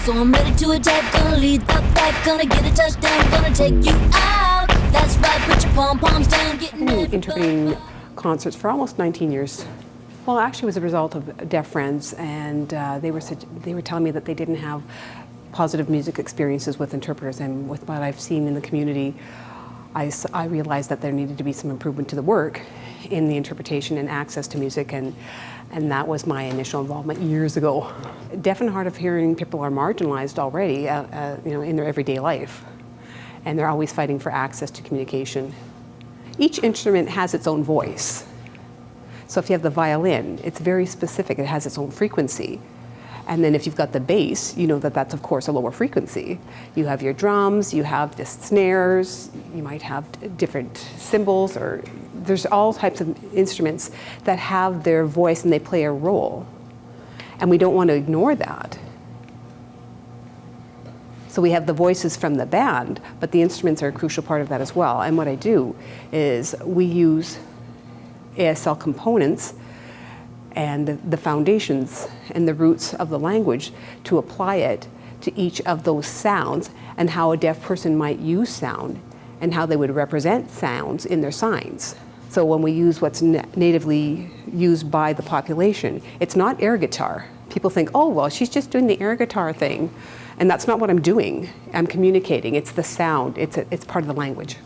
So I'm ready to attack, gonna lead the pack, gonna get a touchdown, gonna take you out. That's right, put your pom-poms down, getting Been interpreting concerts for almost 19 years. Well, actually it was a result of deaf friends, and they were telling me that they didn't have positive music experiences with interpreters, and with what I've seen in the community, I realized that there needed to be some improvement to the work in the interpretation and access to music, and that was my initial involvement years ago. Deaf and hard of hearing people are marginalized already, in their everyday life, and they're always fighting for access to communication. Each instrument has its own voice. So if you have the violin, it's very specific, it has its own frequency. And then if you've got the bass, you know that that's of course a lower frequency. You have your drums, you have the snares, you might have different cymbals, or there's all types of instruments that have their voice and they play a role. And we don't want to ignore that. So we have the voices from the band, but the instruments are a crucial part of that as well. And what I do is we use ASL components and the foundations and the roots of the language to apply it to each of those sounds, and how a deaf person might use sound and how they would represent sounds in their signs. So when we use what's natively used by the population, it's not air guitar. People think, oh, well, she's just doing the air guitar thing. And that's not what I'm doing. I'm communicating. It's the sound. It's part of the language.